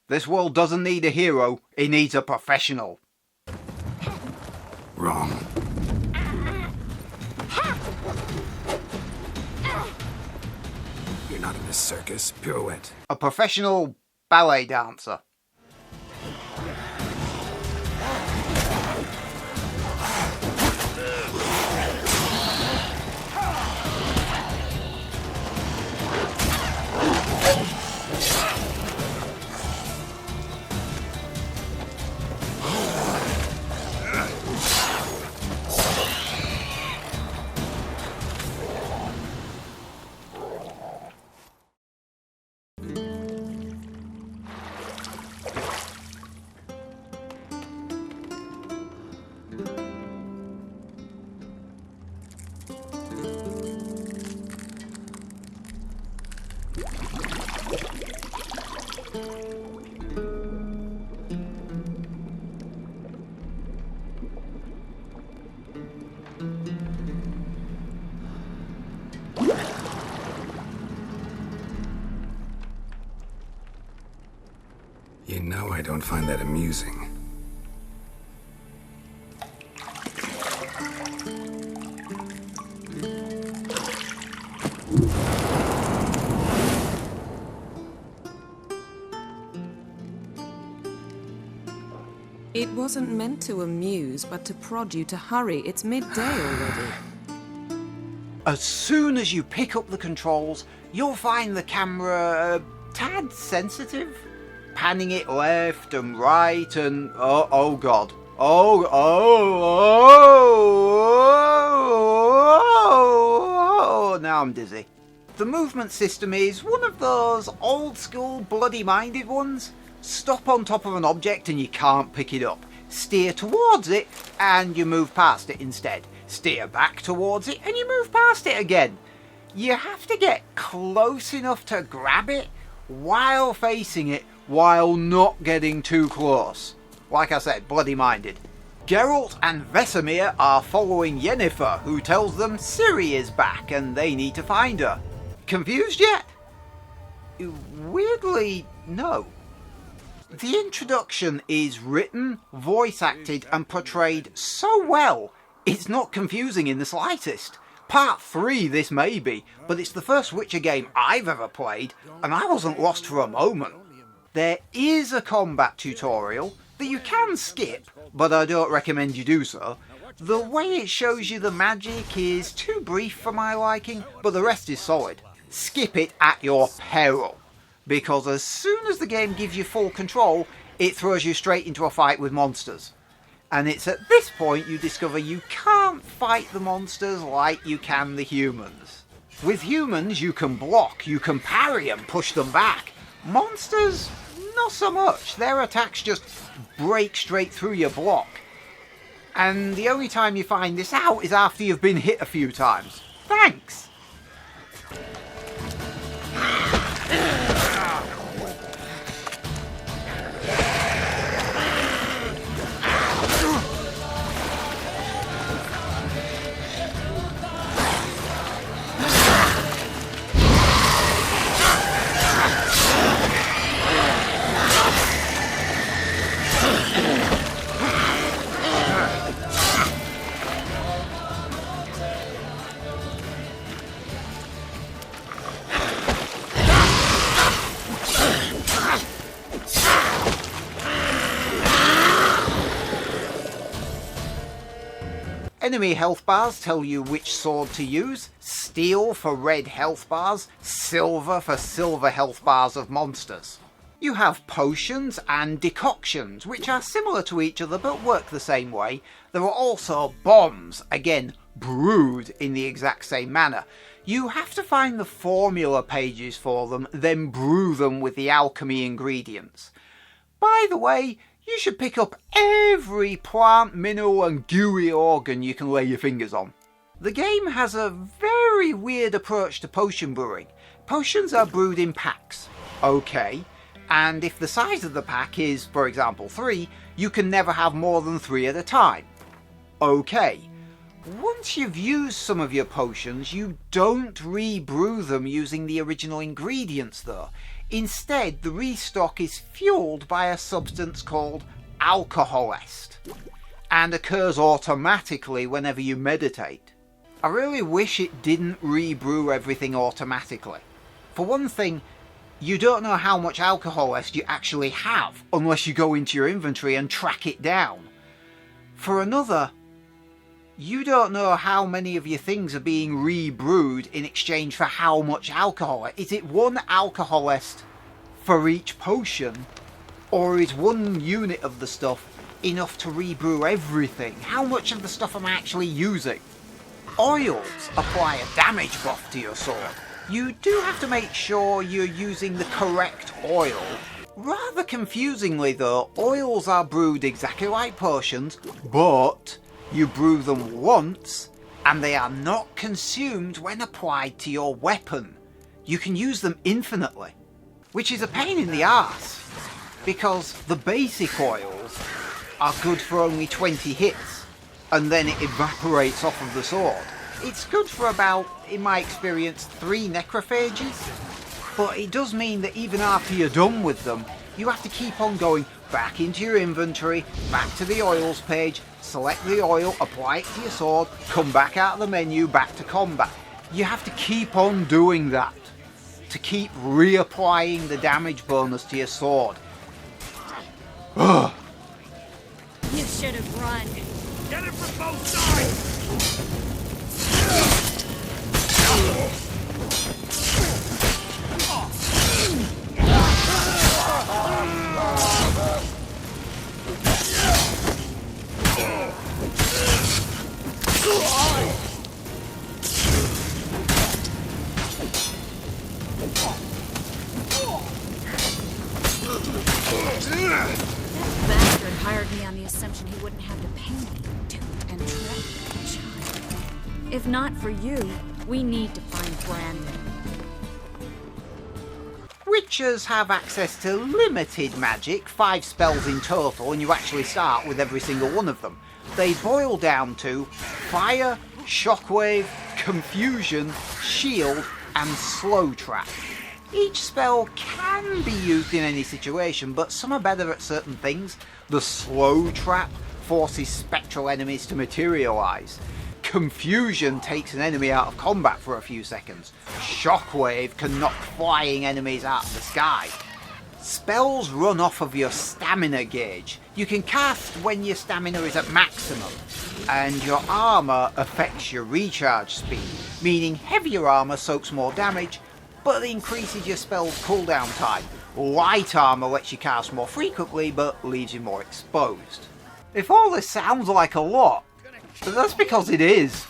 This world doesn't need a hero, it needs a professional. Wrong. You're not in a circus. Pirouette. A professional ballet dancer. You know I don't find that amusing. It wasn't meant to amuse, but to prod you to hurry. It's midday already. As soon as you pick up the controls, you'll find the camera a tad sensitive. Panning it left and right and... oh god. Now I'm dizzy. The movement system is one of those old school bloody-minded ones. Stop on top of an object and you can't pick it up. Steer towards it and you move past it instead. Steer back towards it and you move past it again. You have to get close enough to grab it while facing it, while not getting too close. Like I said, bloody-minded. Geralt and Vesemir are following Yennefer, who tells them Ciri is back and they need to find her. Confused yet? Weirdly, no. The introduction is written, voice acted and portrayed so well, it's not confusing in the slightest. Part 3 this may be, but it's the first Witcher game I've ever played, and I wasn't lost for a moment. There is a combat tutorial that you can skip, but I don't recommend you do so. The way it shows you the magic is too brief for my liking, but the rest is solid. Skip it at your peril, because as soon as the game gives you full control, it throws you straight into a fight with monsters. And it's at this point you discover you can't fight the monsters like you can the humans. With humans you can block, you can parry and push them back. Monsters, not so much. Their attacks just break straight through your block. And the only time you find this out is after you've been hit a few times. Thanks! Enemy health bars tell you which sword to use. Steel for red health bars, silver for silver health bars of monsters. You have potions and decoctions, which are similar to each other but work the same way. There are also bombs, again brewed in the exact same manner. You have to find the formula pages for them, then brew them with the alchemy ingredients. By the way, you should pick up every plant, mineral and gooey organ you can lay your fingers on. The game has a very weird approach to potion brewing. Potions are brewed in packs. Okay. And if the size of the pack is, for example, 3, you can never have more than 3 at a time. Okay. Once you've used some of your potions, you don't re-brew them using the original ingredients though. Instead, the restock is fueled by a substance called alcohol est, and occurs automatically whenever you meditate. I really wish it didn't rebrew everything automatically. For one thing, you don't know how much alcohol est you actually have unless you go into your inventory and track it down. For another, you don't know how many of your things are being rebrewed in exchange for how much alcohol. Is it one alcohol est for each potion, or is one unit of the stuff enough to rebrew everything? How much of the stuff am I actually using? Oils apply a damage buff to your sword. You do have to make sure you're using the correct oil. Rather confusingly though, oils are brewed exactly like potions, but you brew them once, and they are not consumed when applied to your weapon. You can use them infinitely, which is a pain in the arse, because the basic oils are good for only 20 hits, and then it evaporates off of the sword. It's good for about, in my experience, 3 necrophages, but it does mean that even after you're done with them, you have to keep on going back into your inventory, back to the oils page, select the oil, apply it to your sword, come back out of the menu, back to combat. You have to keep on doing that to keep reapplying the damage bonus to your sword. Ugh. You should have run. Get it from both sides! Bastard hired me on the assumption he wouldn't have to pay me to and track that child. If not for you, we need to find Brandon. Witchers have access to limited magic, 5 spells in total, and you actually start with every single one of them. They boil down to fire, shockwave, confusion, shield, and slow trap. Each spell can be used in any situation, but some are better at certain things. The slow trap forces spectral enemies to materialise. Confusion takes an enemy out of combat for a few seconds. Shockwave can knock flying enemies out of the sky. Spells run off of your stamina gauge. You can cast when your stamina is at maximum, and your armour affects your recharge speed, meaning heavier armour soaks more damage, but increases your spell's cooldown time. Light armour lets you cast more frequently, but leaves you more exposed. If all this sounds like a lot, that's because it is.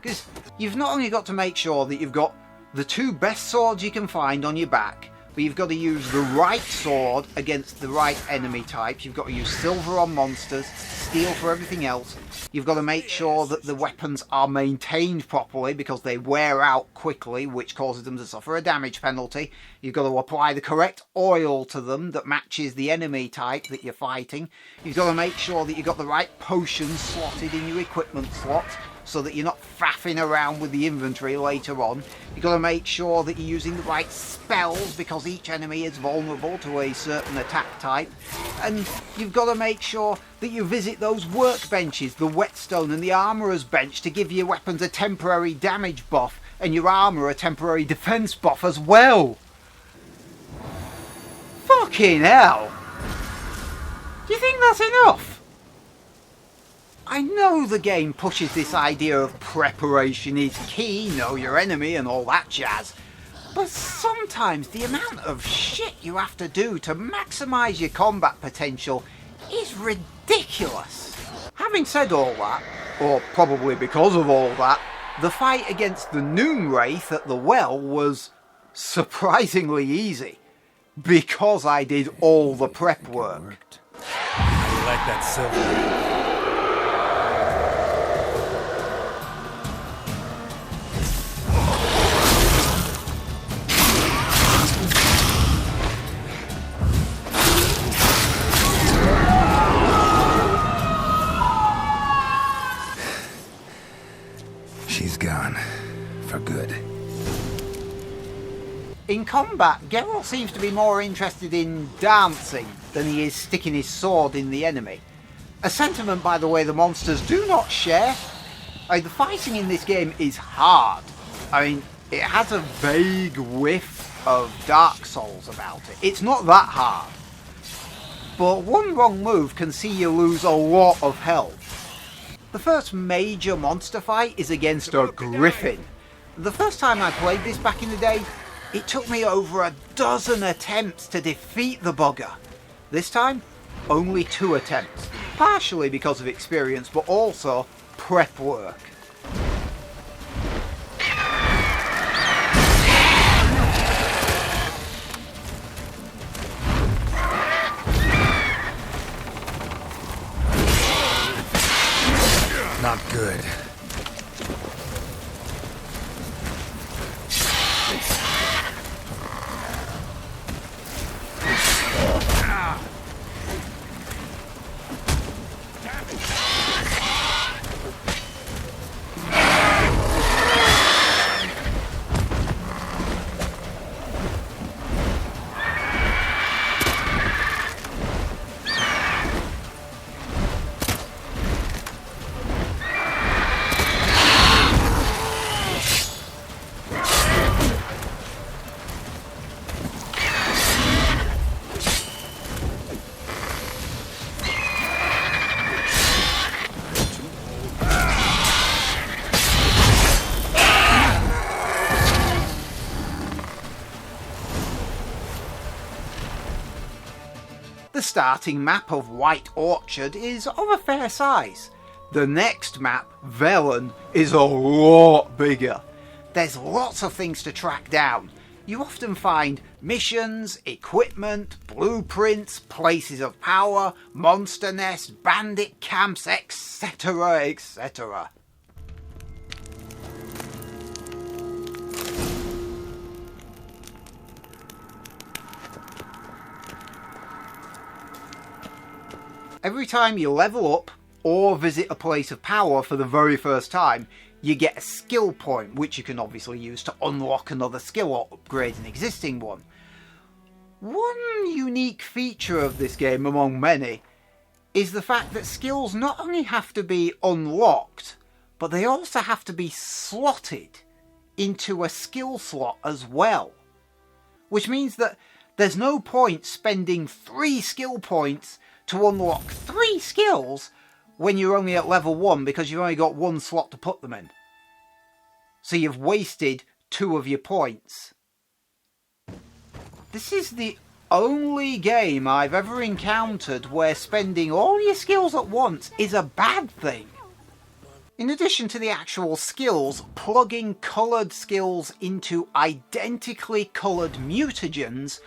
Because you've not only got to make sure that you've got the 2 best swords you can find on your back, but you've got to use the right sword against the right enemy types. You've got to use silver on monsters, steel for everything else. You've got to make sure that the weapons are maintained properly because they wear out quickly, which causes them to suffer a damage penalty. You've got to apply the correct oil to them that matches the enemy type that you're fighting. You've got to make sure that you've got the right potions slotted in your equipment slot, so that you're not faffing around with the inventory later on. You've got to make sure that you're using the right spells because each enemy is vulnerable to a certain attack type. And you've got to make sure that you visit those workbenches, the whetstone and the armourer's bench, to give your weapons a temporary damage buff and your armour a temporary defence buff as well. Fucking hell! Do you think that's enough? I know the game pushes this idea of preparation is key, know your enemy and all that jazz, but sometimes the amount of shit you have to do to maximise your combat potential is ridiculous. Having said all that, or probably because of all that, the fight against the Noon Wraith at the well was surprisingly easy, because I did all the prep work. I like that silver. She's gone. For good. In combat, Geralt seems to be more interested in dancing than he is sticking his sword in the enemy. A sentiment, by the way, the monsters do not share. The fighting in this game is hard. It has a vague whiff of Dark Souls about it. It's not that hard. But one wrong move can see you lose a lot of health. The first major monster fight is against a griffin. The first time I played this back in the day, it took me over a dozen attempts to defeat the bugger. This time, only 2 attempts. Partially because of experience, but also prep work. Not good. The starting map of White Orchard is of a fair size. The next map, Velen, is a lot bigger. There's lots of things to track down. You often find missions, equipment, blueprints, places of power, monster nests, bandit camps, etc, etc. Every time you level up or visit a place of power for the very first time, you get a skill point, which you can obviously use to unlock another skill or upgrade an existing one. One unique feature of this game, among many, is the fact that skills not only have to be unlocked, but they also have to be slotted into a skill slot as well. Which means that there's no point spending 3 skill points to unlock 3 skills when you're only at level 1 because you've only got 1 slot to put them in. So you've wasted 2 of your points. This is the only game I've ever encountered where spending all your skills at once is a bad thing. In addition to the actual skills, plugging coloured skills into identically coloured mutagens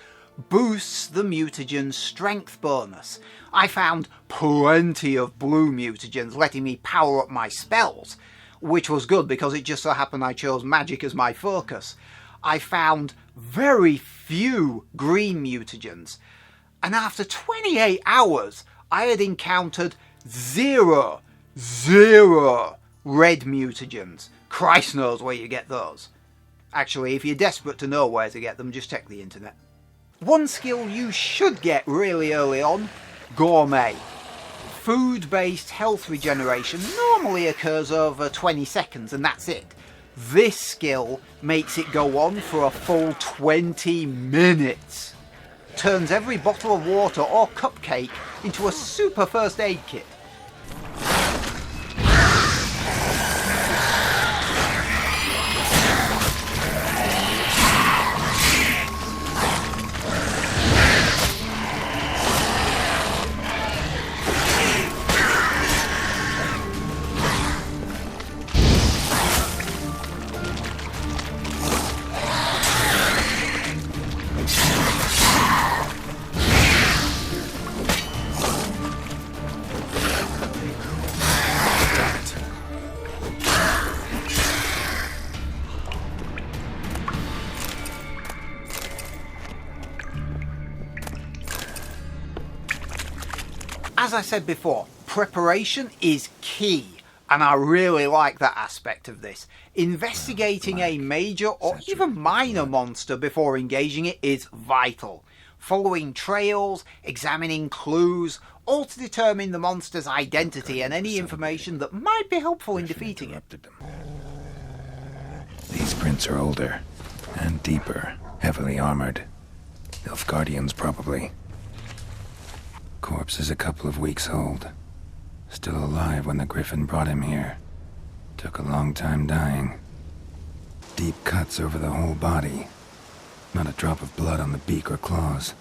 boosts the mutagen's strength bonus. I found plenty of blue mutagens letting me power up my spells, which was good because it just so happened I chose magic as my focus. I found very few green mutagens, and after 28 hours I had encountered zero red mutagens. Christ knows where you get those. Actually, if you're desperate to know where to get them, just check the internet. One skill you should get really early on, Gourmet. Food-based health regeneration normally occurs over 20 seconds and that's it. This skill makes it go on for a full 20 minutes. Turns every bottle of water or cupcake into a super first aid kit. As I said before, preparation is key. And I really like that aspect of this. Investigating a major or even minor monster before engaging it is vital. Following trails, examining clues, all to determine the monster's identity and any information that might be helpful in defeating it. These prints are older and deeper, heavily armored. Nilfgaardians, probably. Corpse is a couple of weeks old. Still alive when the Griffin brought him here. Took a long time dying. Deep cuts over the whole body. Not a drop of blood on the beak or claws.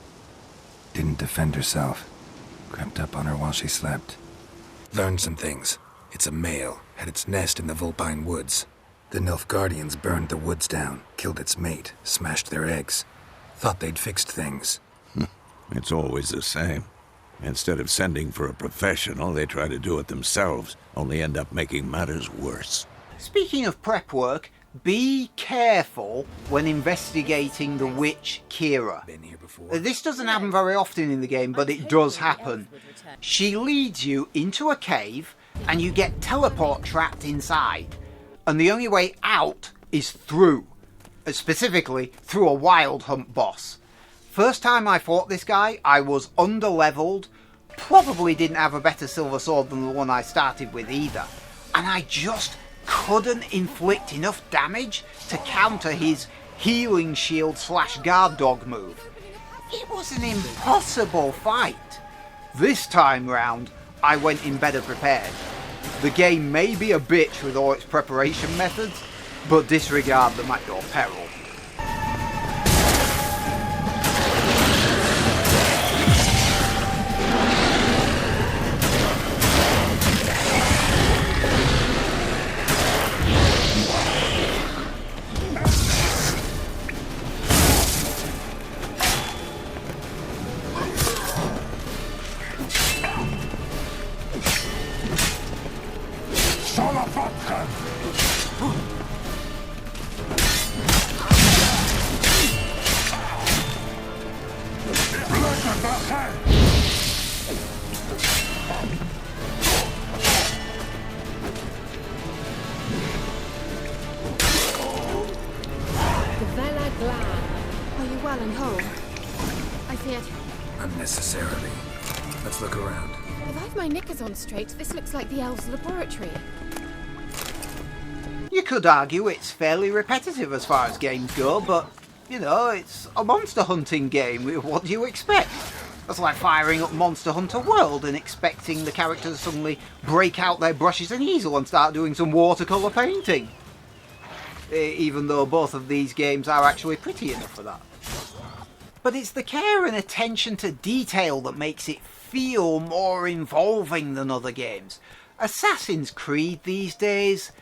Didn't defend herself. Crept up on her while she slept. Learned some things. It's a male. Had its nest in the Vulpine Woods. The Nilfgaardians burned the woods down, killed its mate, smashed their eggs. Thought they'd fixed things. It's always the same. Instead of sending for a professional, they try to do it themselves, only end up making matters worse. Speaking of prep work, be careful when investigating the witch Kira. Been here before? This doesn't happen very often in the game, but it does happen. She leads you into a cave, and you get teleport trapped inside. And the only way out is through. Specifically, through a Wild Hunt boss. First time I fought this guy, I was underleveled, probably didn't have a better silver sword than the one I started with either, and I just couldn't inflict enough damage to counter his healing shield / guard dog move. It was an impossible fight. This time round, I went in better prepared. The game may be a bitch with all its preparation methods, but disregard them at your peril. Are you well and whole? I feared. Unnecessarily. Let's look around. If I've my knickers on straight, this looks like the elves' laboratory. You could argue it's fairly repetitive as far as games go, but, you know, it's a monster hunting game. What do you expect? That's like firing up Monster Hunter World and expecting the characters to suddenly break out their brushes and easel and start doing some watercolour painting. Even though both of these games are actually pretty enough for that. But it's the care and attention to detail that makes it feel more involving than other games. Assassin's Creed these days,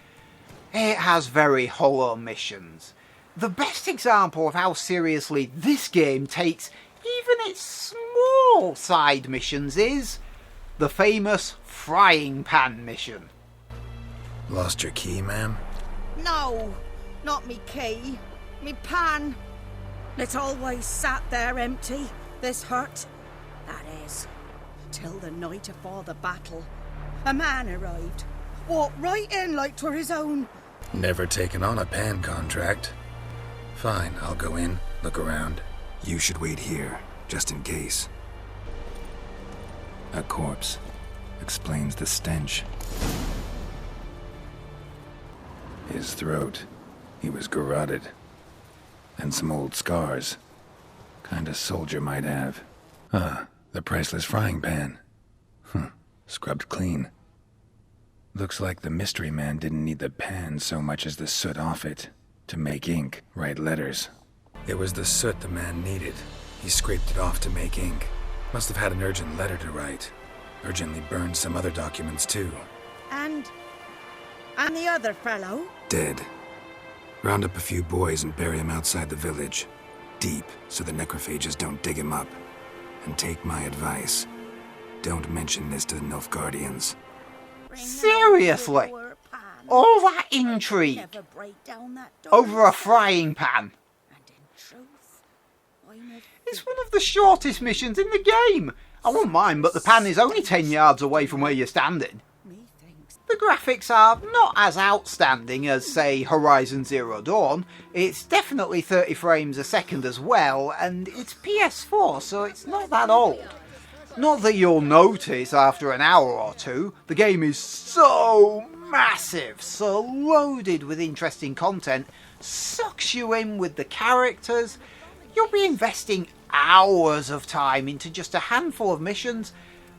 it has very hollow missions. The best example of how seriously this game takes even its small side missions is the famous frying pan mission. Lost your key, ma'am? No, not me key. Me pan. It's always sat there empty, this hut. That is, till the night afore the battle. A man arrived, walked right in like 'twere his own. Never taken on a pan contract. Fine, I'll go in, look around. You should wait here, just in case. A corpse. Explains the stench. His throat. He was garroted. And some old scars. Kinda soldier might have. The priceless frying pan. Scrubbed clean. Looks like the mystery man didn't need the pan so much as the soot off it. To make ink, write letters. It was the soot the man needed. He scraped it off to make ink. Must have had an urgent letter to write. Urgently burned some other documents too. And the other fellow? Dead. Round up a few boys and bury him outside the village. Deep, so the necrophages don't dig him up. And take my advice. Don't mention this to the Nilfgaardians. Seriously? All that intrigue Never break down that door. over a frying pan. And in truth, I'm It's one of the shortest missions in the game. I wouldn't mind, but the pan is only 10 yards away from where you're standing. Methinks The graphics are not as outstanding as, say, Horizon Zero Dawn. It's definitely 30 frames a second as well, and it's PS4, so it's not that old. Not that you'll notice after an hour or two. The game is so massive, so loaded with interesting content, sucks you in with the characters. You'll be investing hours of time into just a handful of missions,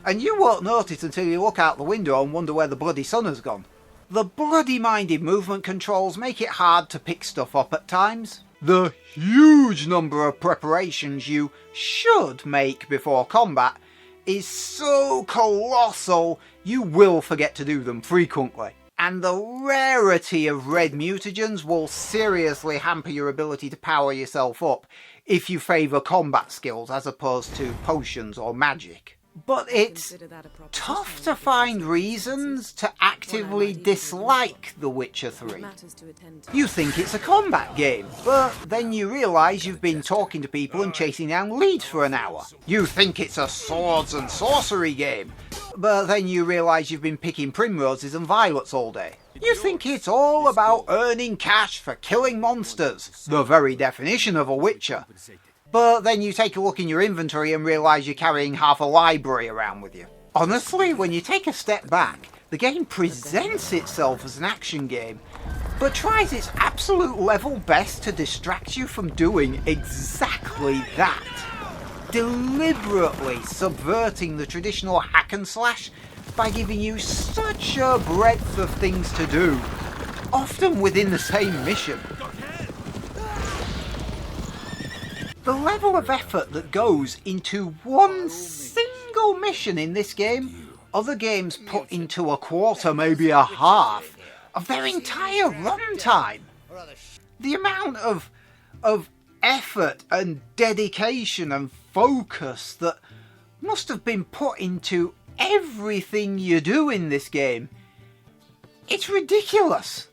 and you won't notice until you look out the window and wonder where the bloody sun has gone. The bloody-minded movement controls make it hard to pick stuff up at times. The huge number of preparations you should make before combat is so colossal you will forget to do them frequently. And the rarity of red mutagens will seriously hamper your ability to power yourself up if you favour combat skills as opposed to potions or magic. But it's tough to find reasons to actively dislike The Witcher 3. You think it's a combat game, but then you realise you've been talking to people and chasing down leads for an hour. You think it's a swords and sorcery game, but then you realise you've been picking primroses and violets all day. You think it's all about earning cash for killing monsters, the very definition of a Witcher. But then you take a look in your inventory and realise you're carrying half a library around with you. Honestly, when you take a step back, the game presents itself as an action game, but tries its absolute level best to distract you from doing exactly that. Deliberately subverting the traditional hack and slash by giving you such a breadth of things to do, often within the same mission. The level of effort that goes into one single mission in this game, other games put into a quarter, maybe a half, of their entire runtime. The amount of effort and dedication and focus that must have been put into everything you do in this game, it's ridiculous.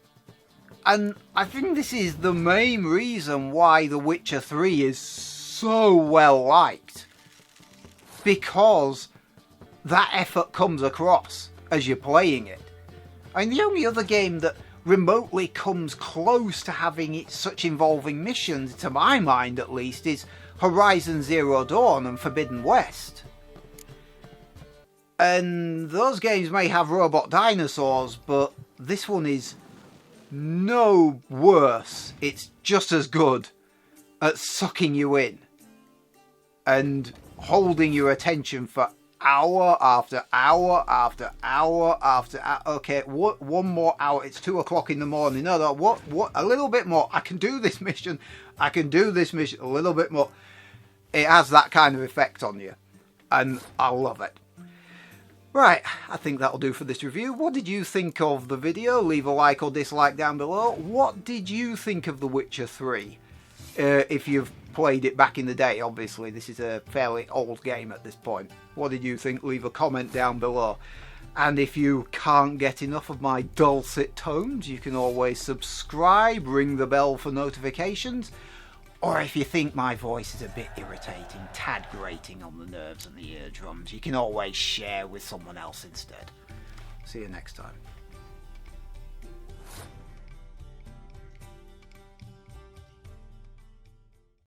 And I think this is the main reason why The Witcher 3 is so well liked. Because that effort comes across as you're playing it. I mean, the only other game that remotely comes close to having such involving missions, to my mind at least, is Horizon Zero Dawn and Forbidden West. And those games may have robot dinosaurs, but this one is no worse. It's just as good at sucking you in and holding your attention for hour after hour after hour after hour. Okay, one more hour. It's 2 o'clock in the morning. No, what? A little bit more. I can do this mission. I can do this mission a little bit more. It has that kind of effect on you, and I love it. Right, I think that'll do for this review. What did you think of the video? Leave a like or dislike down below. What did you think of The Witcher 3? If you've played it back in the day, obviously. This is a fairly old game at this point. What did you think? Leave a comment down below. And if you can't get enough of my dulcet tones, you can always subscribe, ring the bell for notifications. Or if you think my voice is a bit irritating, tad grating on the nerves and the eardrums, you can always share with someone else instead. See you next time.